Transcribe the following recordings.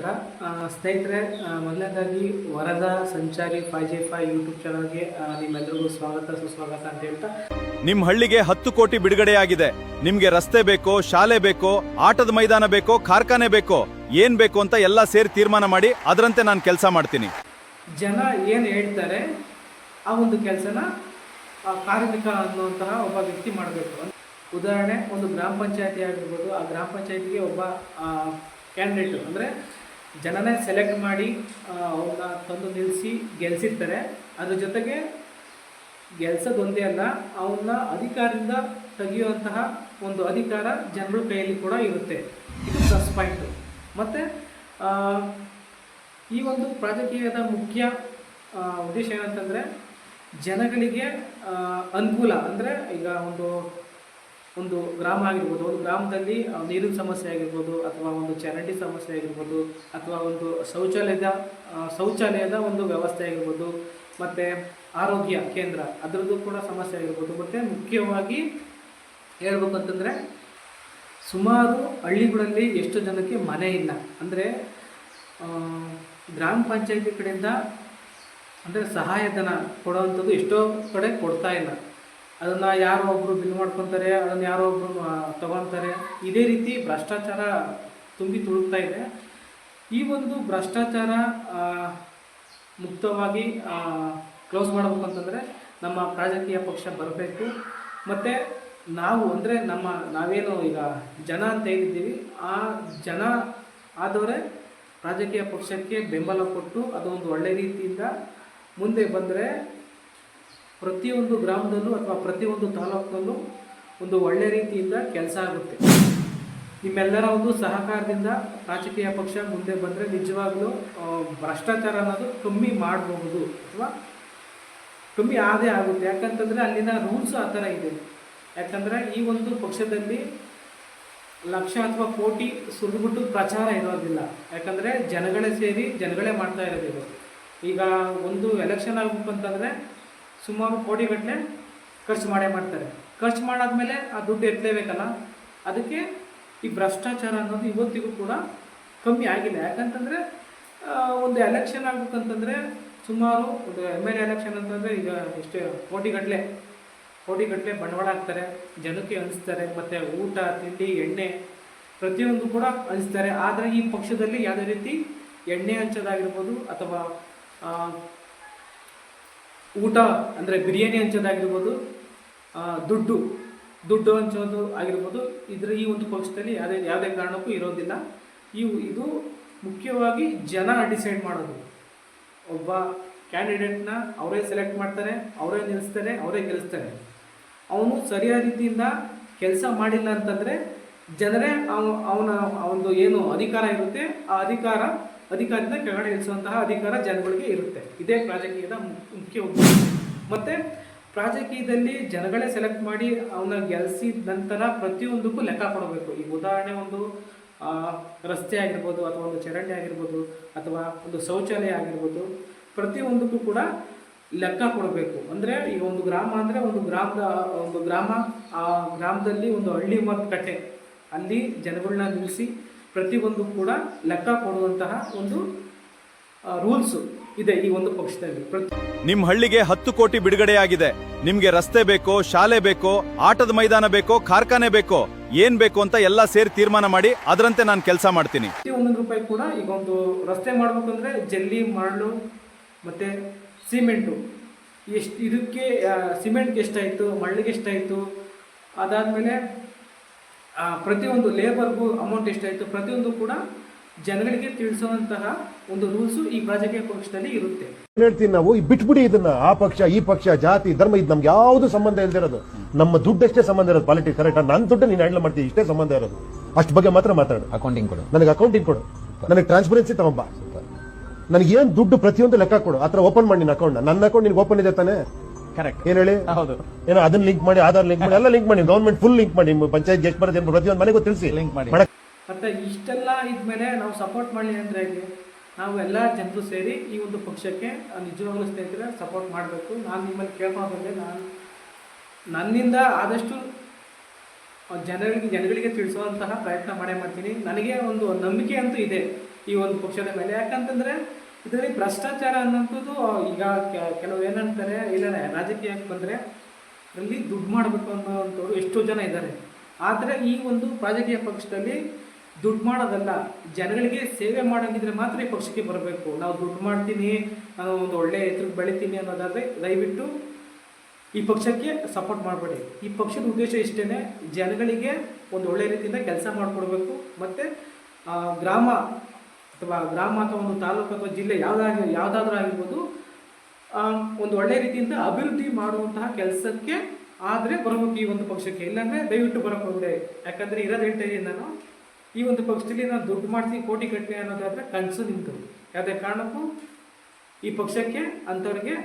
ನಮಸ್ಕಾರ ಸ್ನೇಹಿತರೆ, ಮೊದಲನೇದಾಗಿ ವರದ ಸಂಚಾರಿ 5J5 ಯೂಟ್ಯೂಬ್ ಚಾನಲ್ಗೆ ನಿಮ್ಮೆಲ್ಲರಿಗೂ ಸ್ವಾಗತ ಸುಸ್ವಾಗತ ಅಂತ ಹೇಳ್ತಾ, ನಿಮ್ಮ ಹಳ್ಳಿಗೆ 10 ಕೋಟಿ ಬಿಡುಗಡೆಯಾಗಿದೆ. ನಿಮ್ಗೆ ರಸ್ತೆ ಬೇಕೋ, ಶಾಲೆ ಬೇಕೋ, ಆಟದ ಮೈದಾನ ಬೇಕೋ, ಕಾರ್ಖಾನೆ ಬೇಕೋ, ಏನ್ ಬೇಕು ಅಂತ ಎಲ್ಲ ಸೇರಿ ತೀರ್ಮಾನ ಮಾಡಿ ಅದರಂತೆ ನಾನು ಕೆಲಸ ಮಾಡ್ತೀನಿ. ಜನ ಏನು ಹೇಳ್ತಾರೆ ಆ ಒಂದು ಕೆಲಸನ ಕಾರ್ಮಿಕ ಅನ್ನುವಂತಹ ಒಬ್ಬ ವ್ಯಕ್ತಿ ಮಾಡಬೇಕು. ಉದಾಹರಣೆ, ಒಂದು ಗ್ರಾಮ ಪಂಚಾಯತಿ ಆಗಿರ್ಬೋದು. ಆ ಗ್ರಾಮ ಪಂಚಾಯತಿಗೆ ಒಬ್ಬ ಕ್ಯಾಂಡಿಡೇಟು ಅಂದರೆ ಜನನೇ ಸೆಲೆಕ್ಟ್ ಮಾಡಿ ಅವ್ರನ್ನ ತಂದು ನಿಲ್ಲಿಸಿ ಗೆಲ್ಲಿಸಿರ್ತಾರೆ. ಅದ್ರ ಜೊತೆಗೆ ಗೆಲ್ಸೋದೊಂದೇ ಅಲ್ಲ, ಅವನ್ನ ಅಧಿಕಾರದಿಂದ ತೆಗೆಯುವಂತಹ ಒಂದು ಅಧಿಕಾರ ಜನಗಳ ಕೈಯಲ್ಲಿ ಕೂಡ ಇರುತ್ತೆ. ಇದು ಪ್ಲಸ್ ಪಾಯಿಂಟು. ಮತ್ತು ಈ ಒಂದು ರಾಜಕೀಯದ ಮುಖ್ಯ ಉದ್ದೇಶ ಏನಂತಂದರೆ ಜನಗಳಿಗೆ ಅನುಕೂಲ. ಅಂದರೆ ಈಗ ಒಂದು ಗ್ರಾಮ ಆಗಿರ್ಬೋದು, ಒಂದು ಗ್ರಾಮದಲ್ಲಿ ನೀರಿನ ಸಮಸ್ಯೆ ಆಗಿರ್ಬೋದು, ಅಥವಾ ಒಂದು ಚರಂಡಿ ಸಮಸ್ಯೆ ಆಗಿರ್ಬೋದು, ಅಥವಾ ಒಂದು ಶೌಚಾಲಯದ ಒಂದು ವ್ಯವಸ್ಥೆ ಆಗಿರ್ಬೋದು, ಮತ್ತು ಆರೋಗ್ಯ ಕೇಂದ್ರ ಅದರದ್ದು ಕೂಡ ಸಮಸ್ಯೆ ಆಗಿರ್ಬೋದು. ಮತ್ತು ಮುಖ್ಯವಾಗಿ ಹೇಳ್ಬೇಕು ಅಂತಂದರೆ, ಸುಮಾರು ಹಳ್ಳಿಗಳಲ್ಲಿ ಎಷ್ಟು ಜನಕ್ಕೆ ಮನೆ ಇಲ್ಲ. ಅಂದರೆ ಗ್ರಾಮ ಪಂಚಾಯತಿ ಕಡೆಯಿಂದ ಅಂದರೆ ಸಹಾಯಧನ ಕೊಡುವಂಥದ್ದು ಎಷ್ಟೋ ಕಡೆ ಕೊಡ್ತಾ ಇಲ್ಲ. ಅದನ್ನು ಯಾರೋ ಒಬ್ಬರು ಬಿಲ್ ಮಾಡ್ಕೊತಾರೆ, ಅದನ್ನು ಯಾರೋ ಒಬ್ಬರು ತಗೊತಾರೆ. ಇದೇ ರೀತಿ ಭ್ರಷ್ಟಾಚಾರ ತುಂಬಿ ತುಳುಕ್ತಾ ಇದೆ. ಈ ಒಂದು ಭ್ರಷ್ಟಾಚಾರ ಮುಕ್ತವಾಗಿ ಕ್ಲೋಸ್ ಮಾಡಬೇಕು ಅಂತಂದರೆ ನಮ್ಮ ರಾಜಕೀಯ ಪಕ್ಷ ಬರಬೇಕು. ಮತ್ತು ನಾವು ಅಂದರೆ ನಾವೇನು ಈಗ ಜನ ಅಂತ ಹೇಳಿದ್ದೀವಿ, ಆ ಜನ ಆದವರೇ ರಾಜಕೀಯ ಪಕ್ಷಕ್ಕೆ ಬೆಂಬಲ ಕೊಟ್ಟು ಅದೊಂದು ಒಳ್ಳೆಯ ರೀತಿಯಿಂದ ಮುಂದೆ ಬಂದರೆ ಪ್ರತಿಯೊಂದು ಗ್ರಾಮದಲ್ಲೂ ಅಥವಾ ಪ್ರತಿಯೊಂದು ತಾಲೂಕಿನಲ್ಲೂ ಒಂದು ಒಳ್ಳೆಯ ರೀತಿಯಿಂದ ಕೆಲಸ ಆಗುತ್ತೆ. ನಿಮ್ಮೆಲ್ಲರ ಒಂದು ಸಹಕಾರದಿಂದ ರಾಜಕೀಯ ಪಕ್ಷ ಮುಂದೆ ಬಂದರೆ ನಿಜವಾಗ್ಲೂ ಭ್ರಷ್ಟಾಚಾರ ಅನ್ನೋದು ಕಮ್ಮಿ ಮಾಡಬಹುದು, ಅಥವಾ ಕಮ್ಮಿ ಆದೇ ಆಗುತ್ತೆ. ಯಾಕಂತಂದರೆ ಅಲ್ಲಿನ ರೂಲ್ಸ್ ಆ ಥರ ಇದೆ. ಯಾಕಂದರೆ ಈ ಒಂದು ಪಕ್ಷದಲ್ಲಿ ಲಕ್ಷ ಅಥವಾ ಕೋಟಿ ಸುರಿದ್ಬಿಟ್ಟು ಪ್ರಚಾರ ಇರೋದಿಲ್ಲ. ಯಾಕಂದರೆ ಜನಗಳೇ ಸೇರಿ ಜನಗಳೇ ಮಾಡ್ತಾ ಇರೋದಿಲ್ಲ. ಈಗ ಒಂದು ಎಲೆಕ್ಷನ್ ಆಗಬೇಕು ಅಂತಂದರೆ ಸುಮಾರು ಕೋಟಿಗಟ್ಟಲೆ ಖರ್ಚು ಮಾಡ್ತಾರೆ. ಖರ್ಚು ಮಾಡಾದ್ಮೇಲೆ ಆ ದುಡ್ಡು ಎತ್ತಲೇಬೇಕಲ್ಲ. ಅದಕ್ಕೆ ಈ ಭ್ರಷ್ಟಾಚಾರ ಅನ್ನೋದು ಇವತ್ತಿಗೂ ಕೂಡ ಕಮ್ಮಿ ಆಗಿಲ್ಲ. ಯಾಕಂತಂದರೆ ಒಂದು ಎಲೆಕ್ಷನ್ ಆಗ್ಬೇಕಂತಂದರೆ ಸುಮಾರು ಒಂದು MLA ಎಲೆಕ್ಷನ್ ಅಂತಂದರೆ ಈಗ ಎಷ್ಟು ಕೋಟಿಗಟ್ಟಲೆ ಬಂಡವಾಳ ಹಾಕ್ತಾರೆ, ಜನಕ್ಕೆ ಹಂಚ್ತಾರೆ. ಮತ್ತು ಊಟ ತಿಂಡಿ ಎಣ್ಣೆ ಪ್ರತಿಯೊಂದು ಕೂಡ ಹಂಚ್ತಾರೆ. ಆದರೆ ಈ ಪಕ್ಷದಲ್ಲಿ ಯಾವುದೇ ರೀತಿ ಎಣ್ಣೆ ಹಂಚೋದಾಗಿರ್ಬೋದು, ಅಥವಾ ಊಟ ಅಂದರೆ ಬಿರಿಯಾನಿ ಹಂಚೋದಾಗಿರ್ಬೋದು, ದುಡ್ಡು ಹಂಚೋದು ಆಗಿರ್ಬೋದು, ಈ ಒಂದು ಪಕ್ಷದಲ್ಲಿ ಯಾವುದೇ ಕಾರಣಕ್ಕೂ ಇರೋದಿಲ್ಲ. ಇದು ಮುಖ್ಯವಾಗಿ ಜನ ಡಿಸೈಡ್ ಮಾಡೋದು. ಒಬ್ಬ ಕ್ಯಾಂಡಿಡೇಟ್ನ ಅವರೇ ಸೆಲೆಕ್ಟ್ ಮಾಡ್ತಾರೆ, ಅವರೇ ನಿಲ್ಲಿಸ್ತಾರೆ, ಅವರೇ ಗೆಲ್ಲಿಸ್ತಾರೆ. ಅವನು ಸರಿಯಾದ ರೀತಿಯಿಂದ ಕೆಲಸ ಮಾಡಿಲ್ಲ ಅಂತಂದರೆ ಜನರೇ ಅವನ ಒಂದು ಏನು ಅಧಿಕಾರ ಇರುತ್ತೆ ಆ ಅಧಿಕಾರದಿಂದ ಕೆಳಗಡೆ ಇಳಿಸುವಂತಹ ಅಧಿಕಾರ ಜನಗಳಿಗೆ ಇರುತ್ತೆ. ಇದೇ ರಾಜಕೀಯದ ಮುಖ್ಯ ಉದ್ದೇಶ. ಮತ್ತು ರಾಜಕೀಯದಲ್ಲಿ ಜನಗಳೇ ಸೆಲೆಕ್ಟ್ ಮಾಡಿ ಅವನ್ನ ಗೆಲ್ಲಿಸಿದ ನಂತರ ಪ್ರತಿಯೊಂದಕ್ಕೂ ಲೆಕ್ಕ ಕೊಡಬೇಕು. ಈಗ ಉದಾಹರಣೆ, ಒಂದು ರಸ್ತೆ ಆಗಿರ್ಬೋದು, ಅಥವಾ ಒಂದು ಚರಂಡಿ ಆಗಿರ್ಬೋದು, ಅಥವಾ ಒಂದು ಶೌಚಾಲಯ ಆಗಿರ್ಬೋದು, ಪ್ರತಿಯೊಂದಕ್ಕೂ ಕೂಡ ಲೆಕ್ಕ ಕೊಡಬೇಕು. ಅಂದರೆ ಈಗ ಒಂದು ಗ್ರಾಮ ಅಂದರೆ ಒಂದು ಗ್ರಾಮ, ಆ ಗ್ರಾಮದಲ್ಲಿ ಒಂದು ಹಳ್ಳಿ ಕಟ್ಟೆ, ಅಲ್ಲಿ ಜನಗಳನ್ನ ನಿಲ್ಲಿಸಿ ಪ್ರತಿಯೊಂದು ಕೂಡ ಲೆಕ್ಕ ಕೊಡುವಂತಹ ಒಂದು ರೂಲ್ಸು ಇದೆ ಈ ಒಂದು ಪಕ್ಷದಲ್ಲಿ. ನಿಮ್ಮ ಹಳ್ಳಿಗೆ 10 ಕೋಟಿ ಬಿಡುಗಡೆಯಾಗಿದೆ. ನಿಮ್ಗೆ ರಸ್ತೆ ಬೇಕೋ, ಶಾಲೆ ಬೇಕೋ, ಆಟದ ಮೈದಾನ ಬೇಕೋ, ಕಾರ್ಖಾನೆ ಬೇಕೋ, ಏನ್ ಬೇಕು ಅಂತ ಎಲ್ಲ ಸೇರಿ ತೀರ್ಮಾನ ಮಾಡಿ ಅದರಂತೆ ನಾನು ಕೆಲಸ ಮಾಡ್ತೀನಿ. ಒಂದೊಂದು ರೂಪಾಯಿ ಕೂಡ ಈಗ ಒಂದು ರಸ್ತೆ ಮಾಡ್ಬೇಕಂದ್ರೆ ಜಲ್ಲಿ, ಮರಳು ಮತ್ತು ಸಿಮೆಂಟು ಇದಕ್ಕೆ ಸಿಮೆಂಟ್ಗೆ ಎಷ್ಟಾಯಿತು, ಮರಳಿಗೆ ಎಷ್ಟಾಯಿತು, ಅದಾದಮೇಲೆ ಪ್ರತಿಯೊಂದು ಲೇಬರ್ಗೂ ಅಮೌಂಟ್ ಎಷ್ಟಾಯಿತು, ಪ್ರತಿಯೊಂದು ಕೂಡ ಜನಗಳಿಗೆ ತಿಳಿಸುವಂತಹ ಒಂದು ರೂಲ್ಸು ಈ ರಾಜಕೀಯ ಪಕ್ಷದಲ್ಲಿ ಇರುತ್ತೆ. ಹೇಳ್ತೀನಿ, ನಾವು ಬಿಟ್ಬಿಡಿ ಇದನ್ನ. ಆ ಪಕ್ಷ ಈ ಪಕ್ಷ, ಜಾತಿ ಧರ್ಮ ಇದು ನಮ್ಗೆ ಯಾವ್ದು ಸಂಬಂಧ ಇಲ್ದಿರೋದು. ನಮ್ಮ ದುಡ್ಡಷ್ಟೇ ಸಂಬಂಧ ಇರೋದು. Politics correct. ನನ್ನ ದುಡ್ಡು ನೀನು ಹ್ಯಾಂಡಲ್ ಮಾಡ್ತೀವಿ, ಇಷ್ಟೇ ಸಂಬಂಧ ಇರೋದು. ಅಷ್ಟು ಬಗ್ಗೆ ಮಾತ್ರ ಮಾತಾಡು. ಅಕೌಂಟಿಂಗ್ ಕೊಡು, ನನಗೆ ಅಕೌಂಟಿಂಗ್ ಕೊಡು, ನನಗೆ ಟ್ರಾನ್ಸ್ಪರೆನ್ಸಿ ತಗೊಂಬ, ನನಗೆ ಏನ್ ದುಡ್ಡು ಪ್ರತಿಯೊಂದು ಲೆಕ್ಕ ಕೊಡು. ಆ ಥರ ಓಪನ್ ಮಾಡಿ ನಿನ್ನ ಅಕೌಂಟ್. ನನ್ನ ಅಕೌಂಟ್ ನಿನ್ಗೆ ಓಪನ್ ಇದೆ ತಾನೆ? ಕರೆಕ್ಟ್. ಏನ್ ಹೇಳಿ? ಹೌದು. ಏನೋ ಅದನ್ನ ಲಿಂಕ್ ಮಾಡಿ, ಆಧಾರ್ ಲಿಂಕ್ ಮಾಡಿ, ಎಲ್ಲ ಲಿಂಕ್ ಮಾಡಿ, ಗೌರ್ಮೆಂಟ್ ಫುಲ್ ಲಿಂಕ್ ಮಾಡಿ, ಪಂಚಾಯತ್ ಎಷ್ಟು ಬರುತ್ತೆ ಪ್ರತಿಯೊಂದು ಮನೆಗೂ ತಿಳಿಸಿ ಲಿಂಕ್ ಮಾಡಿ. ಮತ್ತೆ ಇಷ್ಟೆಲ್ಲ ಇದ್ಮೇಲೆ ನಾವು ಸಪೋರ್ಟ್ ಮಾಡಲಿ ಅಂದರೆ ನಾವು ಎಲ್ಲ ಜನರು ಸೇರಿ ಈ ಒಂದು ಪಕ್ಷಕ್ಕೆ ನಿಜವಾಗ್ಲೂ ಸ್ನೇಹಿತರೆ ಸಪೋರ್ಟ್ ಮಾಡಬೇಕು. ನಾನು ನಿಮ್ಮಲ್ಲಿ ಕೇಳ್ಕೊಂಡು ಬಂದೆ, ನನ್ನಿಂದ ಆದಷ್ಟು ಜನಗಳಿಗೆ ತಿಳಿಸುವಂತಹ ಪ್ರಯತ್ನ ಮಾಡೇ ಮಾಡ್ತೀನಿ. ನನಗೆ ಒಂದು ನಂಬಿಕೆ ಅಂತೂ ಇದೆ, ಈ ಒಂದು ಪಕ್ಷದ ಮೇಲೆ. ಯಾಕಂತಂದರೆ ಇದರಲ್ಲಿ ಭ್ರಷ್ಟಾಚಾರ ಅನ್ನೋಂಥದ್ದು ಈಗ ಕೆಲವು ಏನಂತಾರೆ, ಇಲ್ಲ ರಾಜಕೀಯಕ್ಕೆ ಬಂದರೆ ಅದರಲ್ಲಿ ದುಡ್ಡು ಮಾಡಬೇಕು ಅನ್ನೋವಂಥವ್ರು ಎಷ್ಟೋ ಜನ ಇದ್ದಾರೆ. ಆದರೆ ಈ ಒಂದು ರಾಜಕೀಯ ಪಕ್ಷದಲ್ಲಿ ದುಡ್ಡು ಮಾಡೋದಲ್ಲ, ಜನಗಳಿಗೆ ಸೇವೆ ಮಾಡೋಂಗಿದ್ರೆ ಮಾತ್ರ ಈ ಪಕ್ಷಕ್ಕೆ ಬರಬೇಕು. ನಾವು ದುಡ್ಡು ಮಾಡ್ತೀನಿ, ನಾನು ಒಂದು ಒಳ್ಳೆ ಎತ್ತರಕ್ಕೆ ಬೆಳಿತೀನಿ ಅನ್ನೋದಾದರೆ ದಯವಿಟ್ಟು ಈ ಪಕ್ಷಕ್ಕೆ ಸಪೋರ್ಟ್ ಮಾಡಬೇಡಿ. ಈ ಪಕ್ಷದ ಉದ್ದೇಶ ಇಷ್ಟೇ, ಜನಗಳಿಗೆ ಒಂದು ಒಳ್ಳೆ ರೀತಿಯಿಂದ ಕೆಲಸ ಮಾಡಿಕೊಡ್ಬೇಕು. ಮತ್ತು ಗ್ರಾಮ ಅಥವಾ ಒಂದು ತಾಲೂಕು ಅಥವಾ ಜಿಲ್ಲೆ ಯಾವುದಾದ್ರೂ ಆಗಿರ್ಬೋದು, ಒಂದು ಒಳ್ಳೆ ರೀತಿಯಿಂದ ಅಭಿವೃದ್ಧಿ ಮಾಡುವಂತಹ ಕೆಲಸಕ್ಕೆ ಆದರೆ ಬರಬೇಕು ಈ ಒಂದು ಪಕ್ಷಕ್ಕೆ. ಇಲ್ಲಾಂದರೆ ದಯವಿಟ್ಟು ಬರೋಕ್ಕೆ ಹೋಗಬೇಡಿ. ಯಾಕಂದರೆ ಇರೋದು ಹೇಳ್ತಾ ಇದ್ದೀನಿ ನಾನು, ಈ ಒಂದು ಪಕ್ಷದಲ್ಲಿ ನಾನು ದುಡ್ಡು ಮಾಡ್ತೀನಿ, ಕೋಟಿ ಕಟ್ಟಲಿ ಅನ್ನೋದಾದರೆ ಕನಸು ನಿಂತು. ಯಾವುದೇ ಕಾರಣಕ್ಕೂ ಈ ಪಕ್ಷಕ್ಕೆ ಅಂಥವ್ರಿಗೆ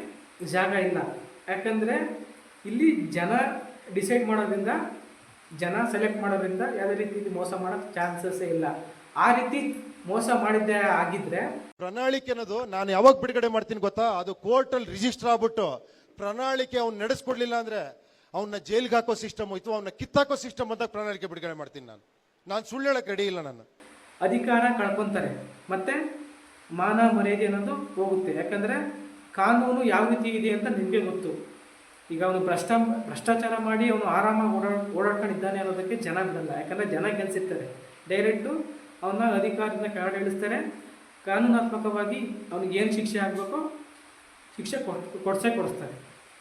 ಜಾಗ ಇಲ್ಲ. ಯಾಕಂದರೆ ಇಲ್ಲಿ ಜನ ಡಿಸೈಡ್ ಮಾಡೋದ್ರಿಂದ, ಜನ ಸೆಲೆಕ್ಟ್ ಮಾಡೋದ್ರಿಂದ ಯಾವುದೇ ರೀತಿ ಮೋಸ ಮಾಡೋಕ್ಕೆ ಚಾನ್ಸಸ್ಸೇ ಇಲ್ಲ. ಆ ರೀತಿ ಮೋಸ ಮಾಡಿದ್ದೇ ಆಗಿದ್ರೆ ಪ್ರಣಾಳಿಕೆ ಅನ್ನೋದು ನಾನು ಯಾವಾಗ ಬಿಡುಗಡೆ ಮಾಡ್ತೀನಿ ಗೊತ್ತಾ? ಅದು ಕೋರ್ಟಲ್ಲಿ ರಿಜಿಸ್ಟರ್ ಆಗ್ಬಿಟ್ಟು ಪ್ರಣಾಳಿಕೆ ಅವ್ನು ನಡೆಸ್ಕೊಡ್ಲಿಲ್ಲ ಅಂದ್ರೆ ಅವನ್ನ ಜೈಲ್ಗೆ ಹಾಕೋ ಸಿಸ್ಟಮ್ ಇತ್ತು, ಅವನ್ನ ಕಿತ್ತಾಕೋ ಸಿಸ್ಟಮ್ ಅಂತ ಪ್ರಣಾಳಿಕೆ ಬಿಡುಗಡೆ ಮಾಡ್ತೀನಿ. ನಾನು ಸುಳ್ಳು ಹೇಳಕ್ಕೆ ರೆಡಿ ಇಲ್ಲ. ನಾನು ಅಧಿಕಾರ ಕಳ್ಕೊತಾರೆ, ಮತ್ತು ಮಾನ ಮರ್ಯಾದೆ ಅನ್ನೋದು ಹೋಗುತ್ತೆ. ಯಾಕಂದರೆ ಕಾನೂನು ಯಾವ ರೀತಿ ಇದೆ ಅಂತ ನಿಮಗೆ ಗೊತ್ತು. ಈಗ ಅವನು ಭ್ರಷ್ಟಾಚಾರ ಮಾಡಿ ಅವನು ಆರಾಮಾಗಿ ಓಡಾಡ್ಕೊಂಡಿದ್ದಾನೆ ಅನ್ನೋದಕ್ಕೆ ಜನ ಬಿಡಲ್ಲ. ಯಾಕಂದರೆ ಜನ ಗೆಲ್ಸಿರ್ತಾರೆ. ಡೈರೆಕ್ಟು ಅವನ್ನ ಅಧಿಕಾರದಿಂದ ಕೆಳಗಡೆ ಇಳಿಸ್ತಾರೆ. ಕಾನೂನಾತ್ಮಕವಾಗಿ ಅವ್ನಿಗೆ ಏನು ಶಿಕ್ಷೆ ಆಗಬೇಕೋ ಶಿಕ್ಷೆ ಕೊಡಿಸ್ತಾರೆ.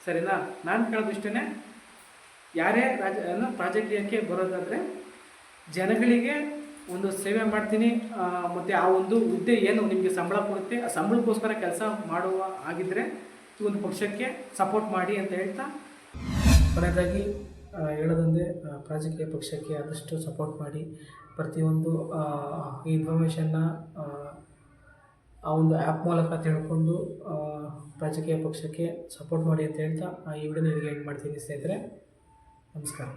ಸರಿನಾ? ನಾನು ಕೇಳೋದಿಷ್ಟೇ, ಯಾರೇ ರಾಜಕೀಯಕ್ಕೆ ಬರೋದಾದರೆ ಜನಗಳಿಗೆ ಒಂದು ಸೇವೆ ಮಾಡ್ತೀನಿ, ಮತ್ತು ಆ ಒಂದು ಹುದ್ದೆ ಏನು ನಿಮಗೆ ಸಂಬಳ ಕೊಡುತ್ತೆ, ಆ ಸಂಬಳಕ್ಕೋಸ್ಕರ ಕೆಲಸ ಮಾಡುವ ಆಗಿದ್ದರೆ ಈ ಒಂದು ಪಕ್ಷಕ್ಕೆ ಸಪೋರ್ಟ್ ಮಾಡಿ ಅಂತ ಹೇಳ್ತಾ, ಕೊನೆಯದಾಗಿ ಹೇಳೋದೊಂದೇ, ರಾಜಕೀಯ ಪಕ್ಷಕ್ಕೆ ಆದಷ್ಟು ಸಪೋರ್ಟ್ ಮಾಡಿ. ಪ್ರತಿಯೊಂದು ಈ ಇನ್ಫಾರ್ಮೇಷನ್ನ ಆ ಒಂದು ಆ್ಯಪ್ ಮೂಲಕ ತಿಳ್ಕೊಂಡು ರಾಜಕೀಯ ಪಕ್ಷಕ್ಕೆ ಸಪೋರ್ಟ್ ಮಾಡಿ ಅಂತ ಹೇಳ್ತಾ ಈ ವಿಡಿಯೋನ ಇಲ್ಲಿಗೆ ಎಂಡ್ ಮಾಡ್ತೀನಿ ಸ್ನೇಹಿತರೆ. ನಮಸ್ಕಾರ.